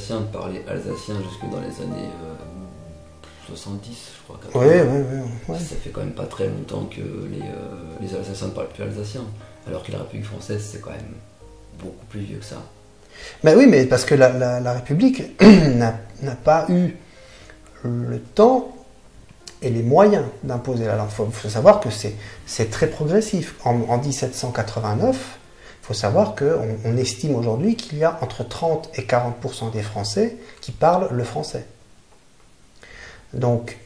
alsaciens parlaient alsacien jusque dans les années 70, je crois. Oui. Ça fait quand même pas très longtemps que les Alsaciens ne parlent plus alsacien, alors que la République française, c'est quand même beaucoup plus vieux que ça. Ben oui, mais parce que la République n'a pas eu le temps et les moyens d'imposer la langue. Il faut savoir que c'est très progressif. En 1789, il faut savoir qu'on estime aujourd'hui qu'il y a entre 30 et 40% des Français qui parlent le français. Donc,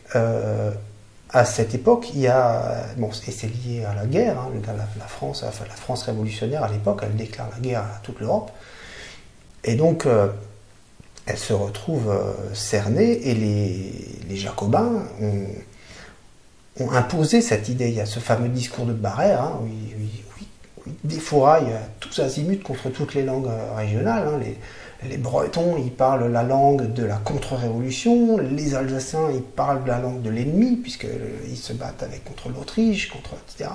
à cette époque, il y a... Bon, et c'est lié à la guerre, hein, la France révolutionnaire à l'époque, elle déclare la guerre à toute l'Europe. Et donc, elle se retrouve cernée et les Jacobins ont imposé cette idée. Il y a ce fameux discours de Barère, hein, où ils défouraillent tous azimuts contre toutes les langues régionales. Hein. Les Bretons, ils parlent la langue de la contre-révolution. Les Alsaciens, ils parlent la langue de l'ennemi, puisqu'ils se battent contre l'Autriche, etc.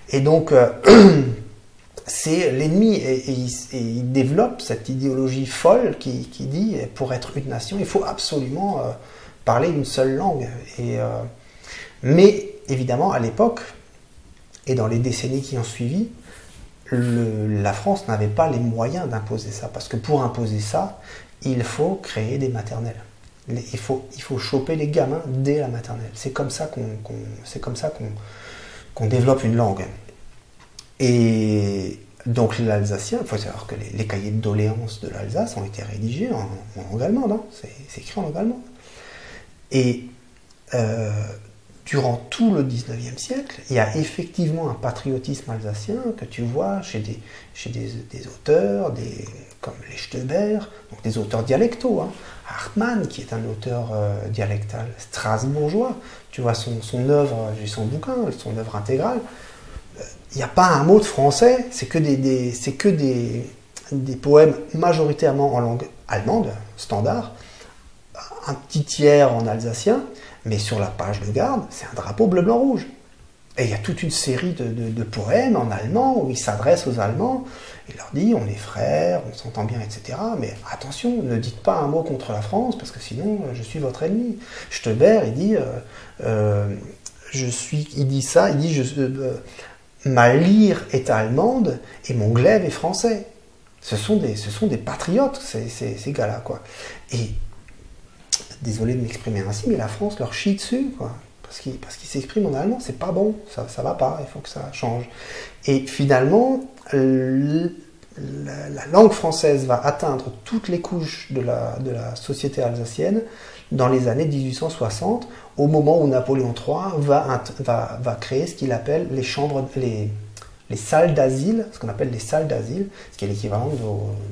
Et donc, c'est l'ennemi. Et ils développent cette idéologie folle qui dit, pour être une nation, il faut absolument parler une seule langue. Mais, évidemment, à l'époque, et dans les décennies qui ont suivi, la France n'avait pas les moyens d'imposer ça, parce que pour imposer ça, il faut créer des maternelles. Il faut choper les gamins dès la maternelle. C'est comme ça qu'on développe une langue. Et donc l'alsacien, il faut savoir que les cahiers de doléances de l'Alsace ont été rédigés en langue allemande. Hein. C'est écrit en langue allemande. Et durant tout le 19e siècle, il y a effectivement un patriotisme alsacien que tu vois chez des auteurs comme Lechtebert, donc des auteurs dialectaux. Hein. Hartmann, qui est un auteur dialectal strasbourgeois, tu vois son œuvre, j'ai son bouquin, son œuvre intégrale, il n'y a pas un mot de français, c'est que des poèmes majoritairement en langue allemande, standard, un petit tiers en alsacien, mais sur la page de garde, c'est un drapeau bleu-blanc-rouge. Et il y a toute une série de poèmes en allemand où il s'adresse aux Allemands, il leur dit on est frères, on s'entend bien, etc. Mais attention, ne dites pas un mot contre la France, parce que sinon je suis votre ennemi. Stebert, il dit ma lyre est allemande et mon glaive est français. Ce sont des patriotes, ces gars-là, quoi. Et désolé de m'exprimer ainsi, mais la France leur chie dessus, quoi. Parce qu'ils s'expriment en allemand, c'est pas bon, ça va pas, il faut que ça change. Et finalement, la langue française va atteindre toutes les couches de la société alsacienne dans les années 1860, au moment où Napoléon III va créer ce qu'il appelle les salles d'asile, ce qu'on appelle les salles d'asile, ce qui est l'équivalent de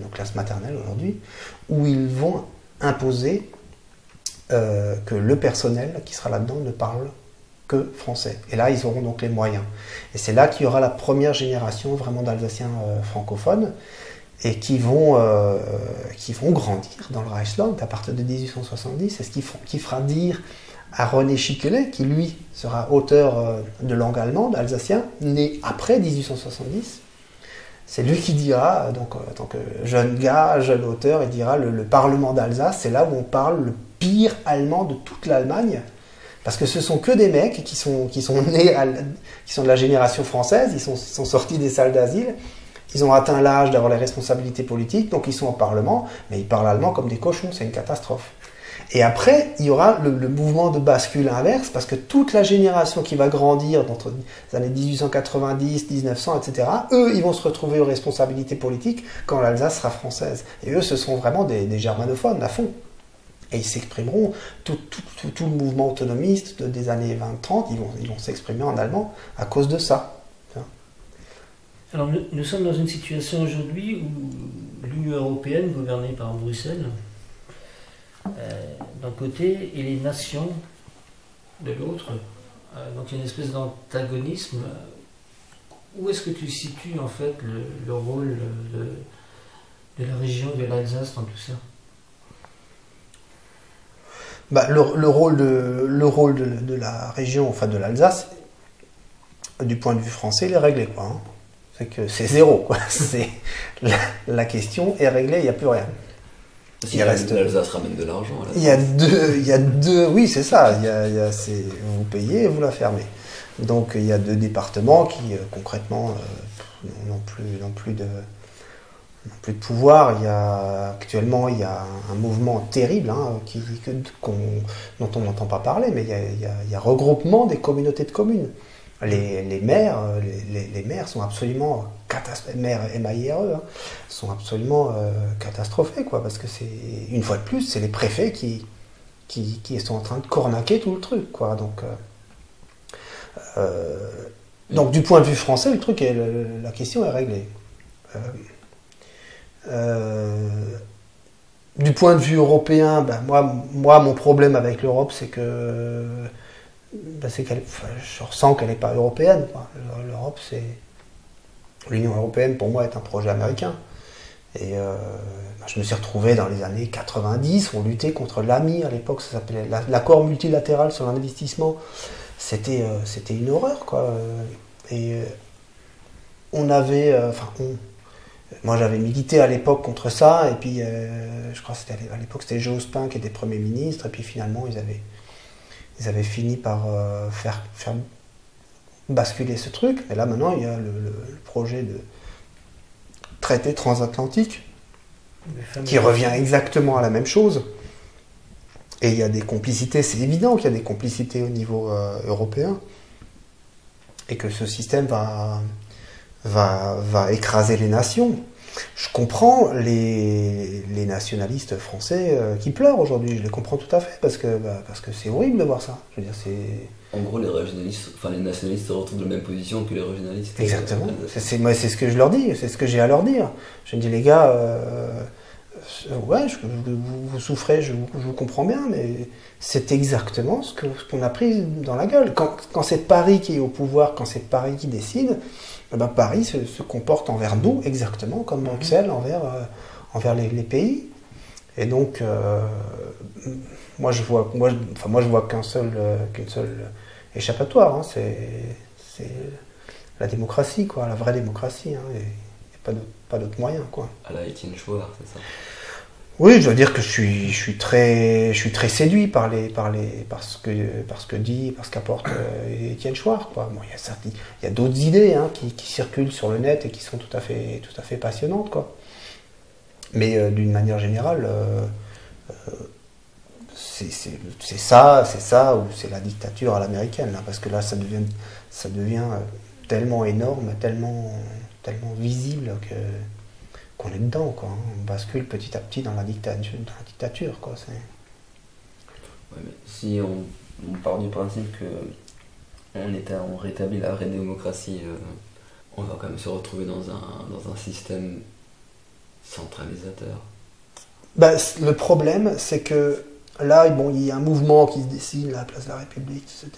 nos classes maternelles aujourd'hui, où ils vont imposer que le personnel qui sera là-dedans ne parle que français. Et là, ils auront donc les moyens. Et c'est là qu'il y aura la première génération vraiment d'Alsaciens francophones et qui vont grandir dans le Reichsland à partir de 1870. C'est ce qui fera dire à René Schickele, qui lui sera auteur de langue allemande, alsacien, né après 1870. C'est lui qui dira, donc en tant que jeune gars, jeune auteur, il dira le Parlement d'Alsace, c'est là où on parle le pire allemand de toute l'Allemagne, parce que ce sont que des mecs qui sont nés, qui sont de la génération française, ils sont sortis des salles d'asile, ils ont atteint l'âge d'avoir les responsabilités politiques, donc ils sont au Parlement, mais ils parlent allemand comme des cochons, c'est une catastrophe. Et après, il y aura le mouvement de bascule inverse, parce que toute la génération qui va grandir entre les années 1890, 1900, etc., eux, ils vont se retrouver aux responsabilités politiques quand l'Alsace sera française. Et eux, ce sont vraiment des germanophones à fond. Et ils s'exprimeront, tout le mouvement autonomiste des années 20-30, ils vont s'exprimer en allemand à cause de ça. Alors nous sommes dans une situation aujourd'hui où l'Union européenne, gouvernée par Bruxelles, d'un côté, et les nations de l'autre, donc il y a une espèce d'antagonisme. Où est-ce que tu situes en fait le rôle de la région de l'Alsace dans tout ça? Bah, le rôle de la région, enfin de l'Alsace, du point de vue français, il est réglé, quoi. Hein. C'est que c'est zéro, quoi. La question est réglée, il n'y a plus rien. Si l'Alsace ramène de l'argent. Il y a deux, oui c'est ça, vous payez et vous la fermez. Donc il y a 2 départements qui concrètement n'ont plus de pouvoir. Actuellement il y a un mouvement terrible dont on n'entend pas parler, mais il y a regroupement des communautés de communes. Les maires sont absolument maires MAIRE, sont absolument catastrophés, quoi, parce que une fois de plus, c'est les préfets qui sont en train de cornaquer tout le truc, quoi. Donc du point de vue français, le truc la question est réglée. Du point de vue européen, moi mon problème avec l'Europe, c'est que je ressens qu'elle n'est pas européenne, quoi. L'Union européenne pour moi est un projet américain. Et je me suis retrouvé dans les années 90, on luttait contre l'AMI à l'époque, ça s'appelait l'accord multilatéral sur l'investissement. C'était une horreur, quoi. Et on avait, moi j'avais milité à l'époque contre ça, et puis je crois que à l'époque c'était Jospin qui était Premier ministre, et puis finalement ils avaient fini par faire basculer ce truc. Mais là maintenant il y a le projet de traité transatlantique qui revient exactement à la même chose. Et il y a des complicités, c'est évident qu'il y a des complicités au niveau européen, et que ce système va écraser les nations. Je comprends les nationalistes français qui pleurent aujourd'hui, je les comprends tout à fait, parce que c'est horrible de voir ça. Je veux dire, en gros, les nationalistes se retrouvent dans la même position que les régionalistes. Exactement, c'est ce que je leur dis, c'est ce que j'ai à leur dire. Je me dis, les gars, ouais, vous souffrez, je vous comprends bien, mais c'est exactement ce qu'on a pris dans la gueule. Quand c'est Paris qui est au pouvoir, quand c'est Paris qui décide, Paris se comporte envers nous exactement comme Bruxelles envers les pays. Et donc, moi je vois qu'une seule échappatoire, hein, c'est la démocratie, quoi, la vraie démocratie, hein, et pas d'autre moyen, quoi. À la Étienne Chouard, c'est ça? Oui, je dois dire que je suis très séduit par ce qu'apporte Étienne Chouard, quoi. Bon, il y a d'autres idées, hein, qui circulent sur le net et qui sont tout à fait passionnantes, quoi. Mais d'une manière générale, c'est ça ou c'est la dictature à l'américaine, là, parce que là ça devient tellement énorme, tellement visible qu'on est dedans, quoi. On bascule petit à petit dans la dictature, quoi. Ouais, mais si on part du principe que on rétablit la vraie démocratie, on va quand même se retrouver dans un système centralisateur. Le problème, c'est que là, bon, il y a un mouvement qui se dessine, la place de la République, etc.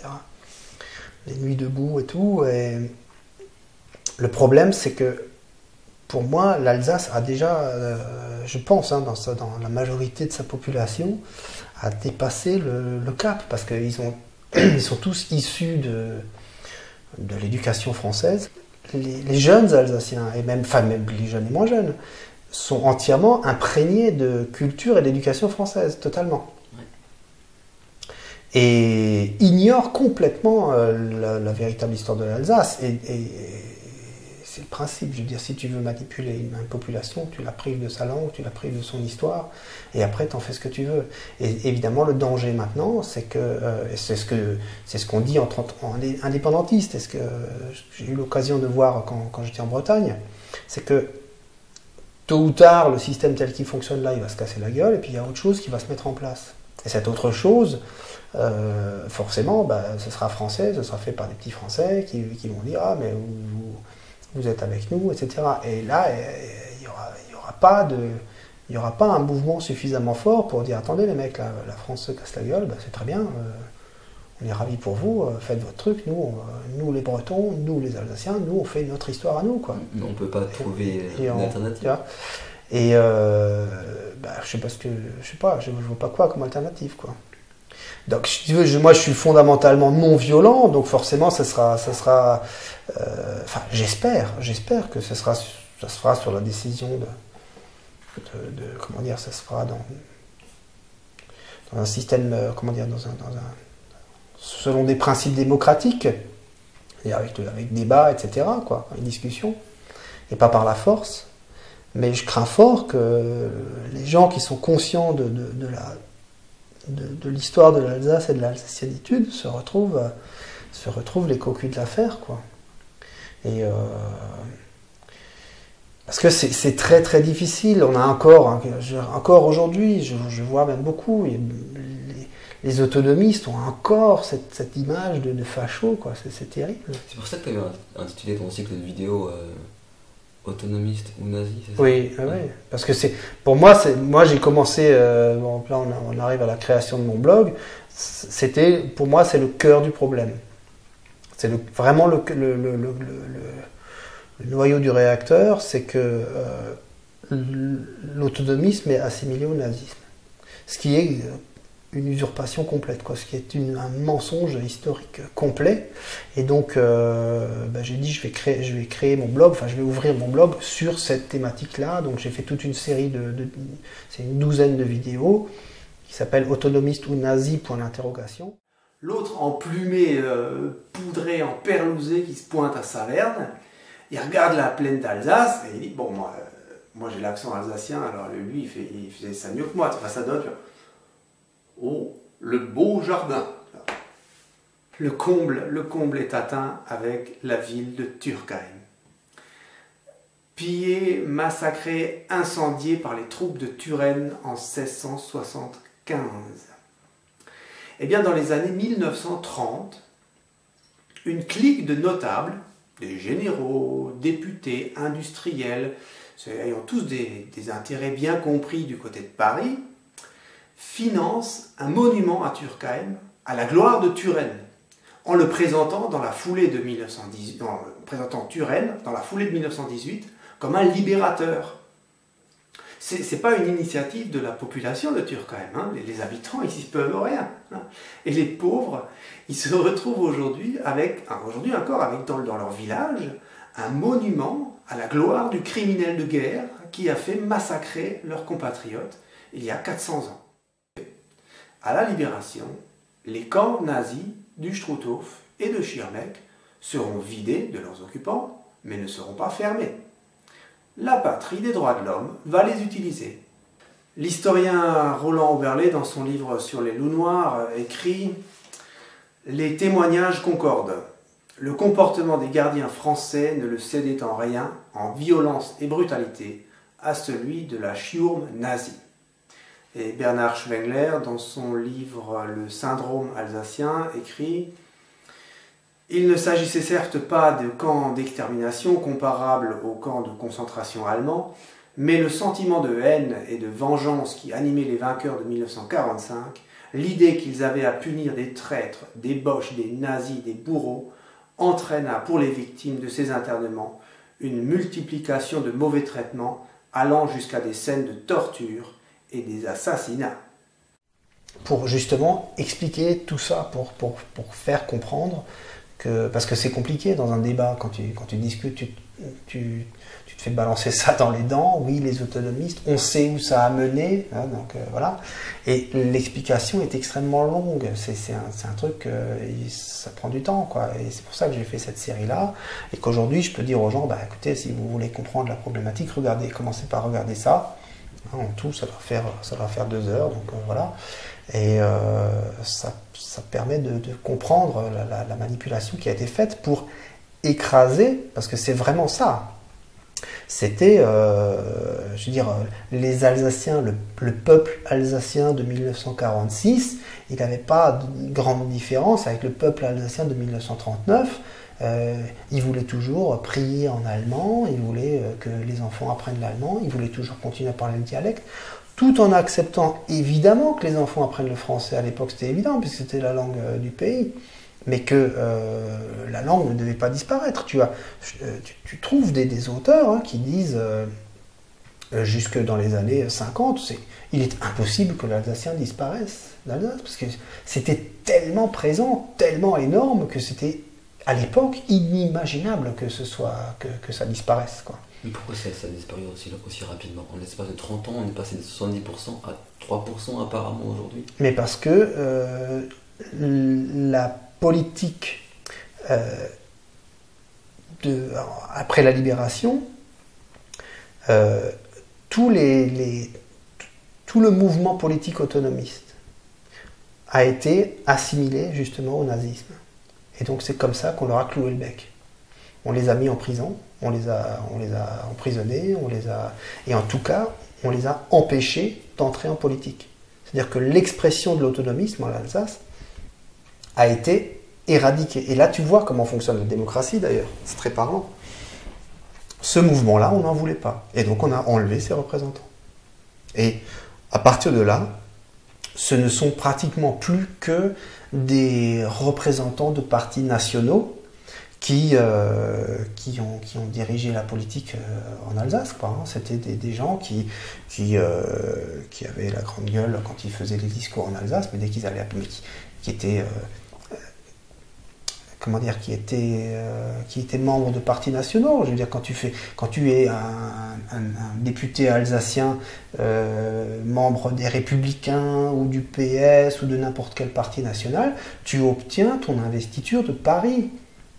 Les nuits debout et tout. Et le problème, c'est que pour moi, l'Alsace a déjà, je pense, hein, dans la majorité de sa population, a dépassé le cap, parce qu'ils sont tous issus de l'éducation française. Les jeunes Alsaciens, et même les jeunes et moins jeunes, sont entièrement imprégnés de culture et d'éducation française, totalement. Ouais. Et ignorent complètement la véritable histoire de l'Alsace. Et c'est le principe, je veux dire, si tu veux manipuler une population, tu la prives de sa langue, tu la prives de son histoire, et après t'en fais ce que tu veux. Et évidemment, le danger maintenant, c'est que, c'est ce qu'on dit en indépendantiste, et ce que j'ai eu l'occasion de voir quand j'étais en Bretagne, c'est que tôt ou tard, le système tel qu'il fonctionne là, il va se casser la gueule, et puis il y a autre chose qui va se mettre en place. Et cette autre chose, forcément, ce sera français, ce sera fait par des petits Français qui vont dire « Ah, mais vous êtes avec nous, etc. » Et là, il n'y aura pas un mouvement suffisamment fort pour dire « Attendez les mecs, la France se casse la gueule, c'est très bien, on est ravis pour vous, faites votre truc, nous les Bretons, nous les Alsaciens, nous on fait notre histoire à nous, quoi. » On ne peut pas trouver une alternative. Et je vois pas quoi comme alternative, quoi. Donc, si tu veux, moi je suis fondamentalement non violent, donc forcément ça sera j'espère que ça se fera sur la décision comment dire, ça se fera dans un système, comment dire, selon des principes démocratiques, et avec débat, etc., quoi, une discussion, et pas par la force. Mais je crains fort que les gens qui sont conscients de l'histoire de l'Alsace et de l'alsacianitude se retrouvent les cocus de l'affaire, quoi. Et parce que c'est très très difficile. On a encore aujourd'hui, je vois même beaucoup, les autonomistes ont encore cette image de facho, quoi. C'est terrible. C'est pour ça que tu avais intitulé ton cycle de vidéos autonomiste ou nazi, c'est ça? Oui, ouais. Parce que pour moi j'ai commencé, bon, là on arrive à la création de mon blog, pour moi c'est le cœur du problème. C'est vraiment le noyau du réacteur, c'est que l'autonomisme est assimilé au nazisme. Ce qui est une usurpation complète, quoi, ce qui est un mensonge historique complet. Et donc, j'ai dit, je vais créer mon blog, enfin, je vais ouvrir mon blog sur cette thématique-là. Donc, j'ai fait toute une série c'est une douzaine de vidéos qui s'appelle Autonomiste ou nazi, point d'interrogation. L'autre emplumé, poudré, emperlousé, qui se pointe à Saverne, il regarde la plaine d'Alsace et il dit, bon, moi j'ai l'accent alsacien, alors lui il faisait ça mieux que moi, enfin ça donne, oh, le beau jardin. Le comble est atteint avec la ville de Turckheim. Pillé, massacré, incendié par les troupes de Turenne en 1675. Eh bien, dans les années 1930, une clique de notables, des généraux, députés, industriels, ayant tous des intérêts bien compris du côté de Paris, finance un monument à Turckheim, à la gloire de Turenne, en le présentant dans la foulée de 1918, présentant Turenne dans la foulée de 1918 comme un libérateur. C'est pas une initiative de la population de Turckheim, hein. Les habitants ils ne peuvent rien, hein. Et les pauvres, ils se retrouvent aujourd'hui encore avec dans leur village un monument à la gloire du criminel de guerre qui a fait massacrer leurs compatriotes il y a 400 ans. À la Libération, les camps nazis du Struthof et de Schirmeck seront vidés de leurs occupants, mais ne seront pas fermés. La patrie des droits de l'homme va les utiliser. L'historien Roland Oberlé, dans son livre sur les loups noirs, écrit « Les témoignages concordent. Le comportement des gardiens français ne le cédait en rien, en violence et brutalité, à celui de la Schurm nazie. » Et Bernard Schwengler, dans son livre « Le syndrome alsacien », écrit « Il ne s'agissait certes pas de camps d'extermination comparables aux camps de concentration allemands, mais le sentiment de haine et de vengeance qui animait les vainqueurs de 1945, l'idée qu'ils avaient à punir des traîtres, des boches, des nazis, des bourreaux, entraîna pour les victimes de ces internements une multiplication de mauvais traitements allant jusqu'à des scènes de torture et des assassinats. » Pour justement expliquer tout ça, pour faire comprendre que, parce que c'est compliqué dans un débat, quand tu discutes, tu te fais balancer ça dans les dents. Oui, les autonomistes, on sait où ça a mené, hein, donc voilà. Et l'explication est extrêmement longue. C'est un truc, ça prend du temps, quoi. Et c'est pour ça que j'ai fait cette série-là. Et qu'aujourd'hui, je peux dire aux gens, bah écoutez, si vous voulez comprendre la problématique, commencez par regarder ça. Hein, en tout, ça doit faire 2 heures, donc voilà. Et ça permet de comprendre la manipulation qui a été faite pour écraser, parce que c'est vraiment ça. C'était, je veux dire, les Alsaciens, le peuple alsacien de 1946, il n'avait pas de grande différence avec le peuple alsacien de 1939. Ils voulaient toujours prier en allemand, ils voulaient que les enfants apprennent l'allemand, ils voulaient toujours continuer à parler le dialecte, tout en acceptant évidemment que les enfants apprennent le français. À l'époque, c'était évident, puisque c'était la langue du pays, mais que la langue ne devait pas disparaître. Tu trouves des auteurs, hein, qui disent, jusque dans les années 50, il est impossible que l'alsacien disparaisse, l'Alsace, parce que c'était tellement présent, tellement énorme, que c'était, à l'époque, inimaginable que ça disparaisse, quoi. Mais pourquoi ça a disparu aussi rapidement? En l'espace de 30 ans, on est passé de 70% à 3% apparemment aujourd'hui. Mais parce que la politique après la libération, tout le mouvement politique autonomiste a été assimilé justement au nazisme. Et donc c'est comme ça qu'on leur a cloué le bec. On les a mis en prison, on les a emprisonnés, et en tout cas, on les a empêchés d'entrer en politique. C'est-à-dire que l'expression de l'autonomisme en Alsace a été éradiquée. Et là, tu vois comment fonctionne la démocratie d'ailleurs, c'est très parlant. Ce mouvement-là, on n'en voulait pas. Et donc on a enlevé ses représentants. Et à partir de là, ce ne sont pratiquement plus que des représentants de partis nationaux qui ont dirigé la politique en Alsace, quoi, hein. C'était des gens qui avaient la grande gueule quand ils faisaient les discours en Alsace, mais dès qu'ils allaient qui étaient qui étaient membres de partis nationaux. Je veux dire, quand tu es un député alsacien, membre des Républicains ou du PS ou de n'importe quel parti national, tu obtiens ton investiture de Paris.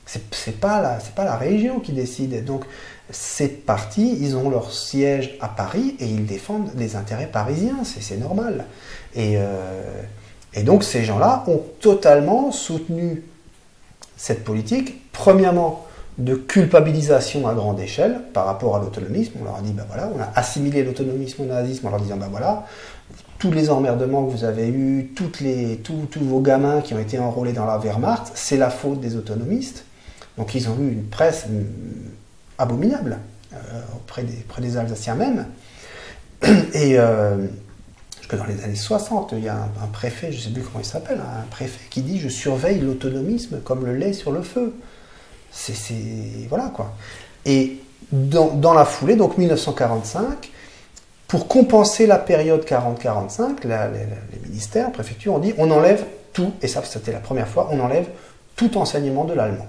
C'est pas la région qui décide. Donc ces partis, ils ont leur siège à Paris et ils défendent les intérêts parisiens. C'est normal. Et donc ces gens-là ont totalement soutenu cette politique, premièrement, de culpabilisation à grande échelle par rapport à l'autonomisme. On leur a dit, ben voilà, on a assimilé l'autonomisme au nazisme en leur disant, ben voilà, tous les emmerdements que vous avez eus, tous vos gamins qui ont été enrôlés dans la Wehrmacht, c'est la faute des autonomistes. Donc ils ont eu une presse abominable auprès des Alsaciens même. Et que dans les années 60, il y a un préfet, je ne sais plus comment il s'appelle, un préfet qui dit « Je surveille l'autonomisme comme le lait sur le feu ». Voilà quoi. Et dans la foulée, donc 1945, pour compenser la période 40-45, les ministères, préfectures ont dit « On enlève tout », et ça c'était la première fois, on enlève tout enseignement de l'allemand.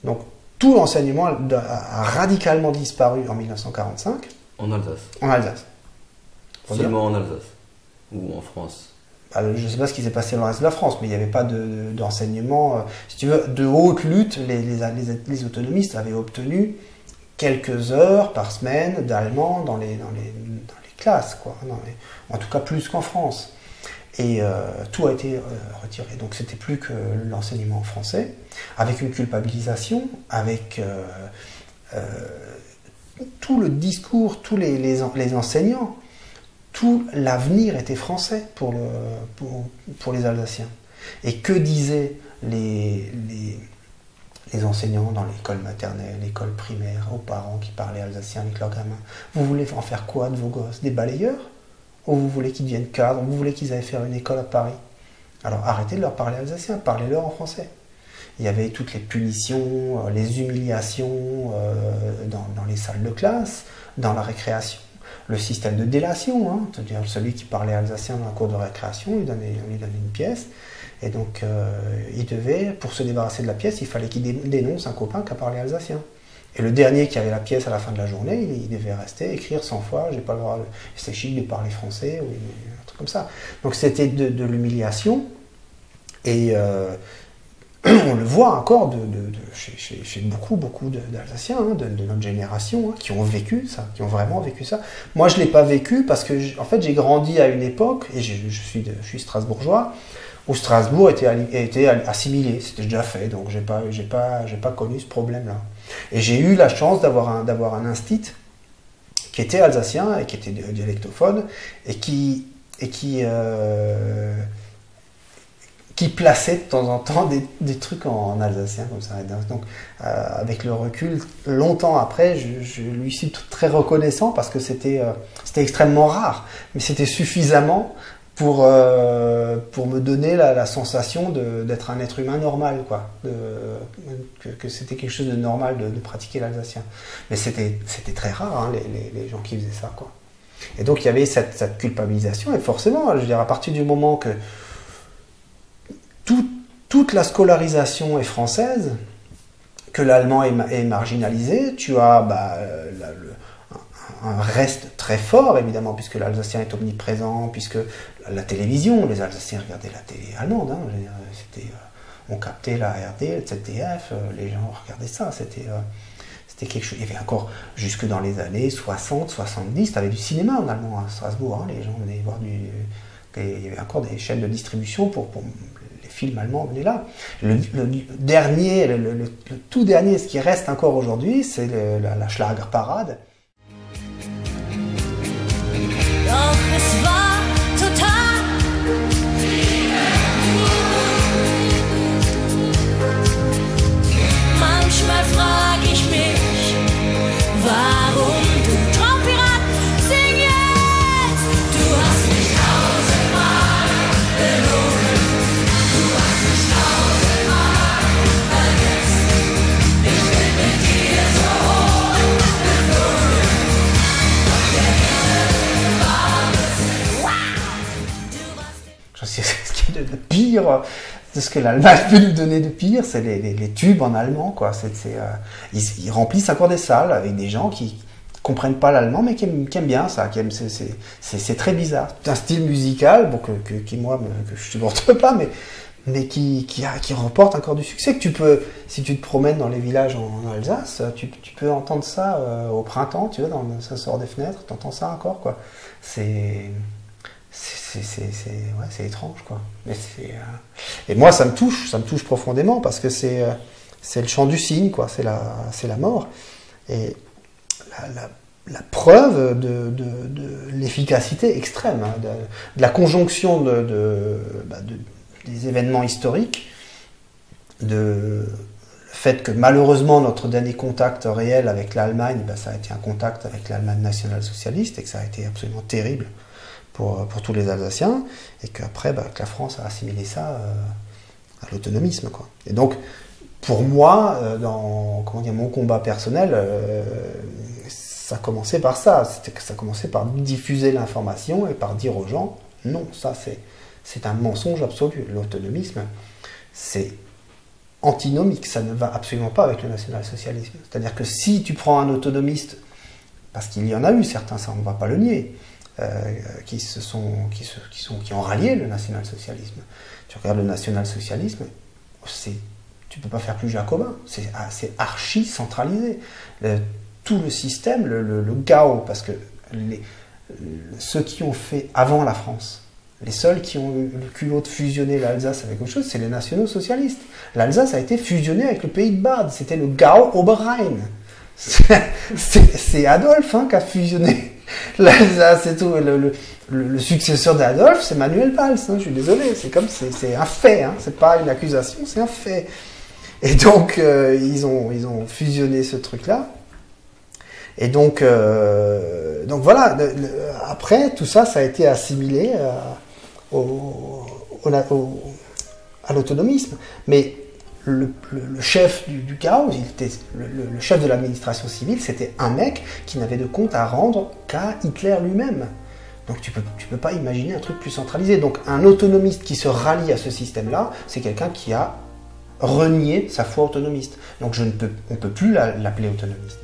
Donc tout l'enseignement a radicalement disparu en 1945. En Alsace. En Alsace. Seulement en Alsace ou en France? Je ne sais pas ce qui s'est passé dans le reste de la France, mais il n'y avait pas d'enseignement. Si tu veux, de haute lutte, les autonomistes avaient obtenu quelques heures par semaine d'allemand dans les classes, quoi. En tout cas plus qu'en France. Et tout a été retiré. Donc c'était plus que l'enseignement français, avec une culpabilisation, avec tout le discours, tous les enseignants. Tout l'avenir était français pour les Alsaciens. Et que disaient les enseignants dans l'école maternelle, l'école primaire, aux parents qui parlaient alsacien avec leurs gamins? Vous voulez en faire quoi de vos gosses? Des balayeurs? Ou vous voulez qu'ils deviennent cadres? Vous voulez qu'ils aillent faire une école à Paris? Alors arrêtez de leur parler alsacien, parlez-leur en français. Il y avait toutes les punitions, les humiliations dans les salles de classe, dans la récréation. Le système de délation, hein, c'est-à-dire celui qui parlait alsacien dans la cour de récréation, on lui donnait une pièce, et donc il devait, pour se débarrasser de la pièce, il fallait qu'il dénonce un copain qui a parlé alsacien. Et le dernier qui avait la pièce à la fin de la journée, il devait rester, écrire 100 fois, j'ai pas le droit, c'est chic de parler français, ou un truc comme ça. Donc c'était de l'humiliation, et on le voit encore chez beaucoup d'Alsaciens, hein, de notre génération, hein, qui ont vécu ça, qui ont vraiment vécu ça. Moi, je ne l'ai pas vécu parce que, en fait, j'ai grandi à une époque, et je suis strasbourgeois, où Strasbourg était assimilé, c'était déjà fait, donc j'ai pas connu ce problème-là. Et j'ai eu la chance d'avoir un instit qui était alsacien et qui était dialectophone, et qui plaçait de temps en temps des trucs en alsacien comme ça. Donc, avec le recul, longtemps après, je lui suis très reconnaissant parce que c'était extrêmement rare, mais c'était suffisamment pour me donner la sensation d'être un être humain normal, quoi, que c'était quelque chose de normal de pratiquer l'alsacien. Mais c'était très rare, hein, les gens qui faisaient ça, quoi. Et donc il y avait cette culpabilisation, et forcément, je veux dire, à partir du moment que toute la scolarisation est française, que l'allemand est marginalisé, tu as un reste très fort, évidemment, puisque l'alsacien est omniprésent, puisque la télévision, les Alsaciens regardaient la télé allemande, hein, je veux dire, on captait la RD, le ZDF, les gens regardaient ça, c'était quelque chose. Il y avait encore, jusque dans les années 60, 70, tu avais du cinéma en allemand à Strasbourg, hein, les gens venaient voir il y avait encore des chaînes de distribution pour les films allemands venaient là. Le tout dernier, ce qui reste encore aujourd'hui, c'est la Schlagerparade. Doch es war total. Manchmal frag ich mich, warum du Traumpirat sing jetzt. Du hast mich tausendmal belogen, du hast mich tausendmal vergessen. Ich bin mit dir so hoch geflogen, doch der Himmel war Ce qu'il y a de pire, de ce que l'Allemagne peut nous donner de pire, c'est les tubes en allemand, quoi. Ils remplissent encore des salles avec des gens qui comprennent pas l'allemand, mais qui aiment bien ça. C'est très bizarre. C'est un style musical, bon, que moi, que je supporte pas, mais qui remporte encore du succès. Si tu te promènes dans les villages en Alsace, tu peux entendre ça au printemps, tu vois, ça sort des fenêtres, tu entends ça encore, quoi. C'est étrange, quoi. Et moi, ça me touche profondément, parce que c'est le chant du cygne, quoi. C'est la mort. Et la preuve de l'efficacité extrême, hein, de la conjonction des événements historiques, le fait que malheureusement notre dernier contact réel avec l'Allemagne, ça a été un contact avec l'Allemagne nationale-socialiste, et que ça a été absolument terrible pour tous les Alsaciens, et qu'après, que la France a assimilé ça à l'autonomisme, quoi. Et donc, pour moi, dans mon combat personnel, ça commençait par ça. Ça commençait par diffuser l'information et par dire aux gens, non, ça c'est un mensonge absolu. L'autonomisme, c'est antinomique, ça ne va absolument pas avec le national-socialisme. C'est-à-dire que si tu prends un autonomiste, parce qu'il y en a eu certains, ça on ne va pas le nier, qui ont rallié le national-socialisme. Tu regardes le national-socialisme, tu peux pas faire plus jacobin, c'est archi centralisé. Tout le système, le Gau, parce que ceux qui ont fait avant la France, les seuls qui ont eu le culot de fusionner l'Alsace avec autre chose, c'est les nationaux socialistes. L'Alsace a été fusionnée avec le pays de Bade, c'était le Gau Oberrhein. C'est Adolphe qui a fusionné l'Alsace et tout. Le successeur d'Adolphe, c'est Manuel Valls, je suis désolé, c'est un fait, c'est pas une accusation, c'est un fait. Et donc, ils ont fusionné ce truc-là. Et donc voilà, après, tout ça, ça a été assimilé à l'autonomisme. Mais le chef du chaos, le chef de l'administration civile, c'était un mec qui n'avait de compte à rendre qu'à Hitler lui-même. Donc tu peux pas imaginer un truc plus centralisé. Donc un autonomiste qui se rallie à ce système-là, c'est quelqu'un qui a renié sa foi autonomiste. Donc on ne peut plus l'appeler autonomiste.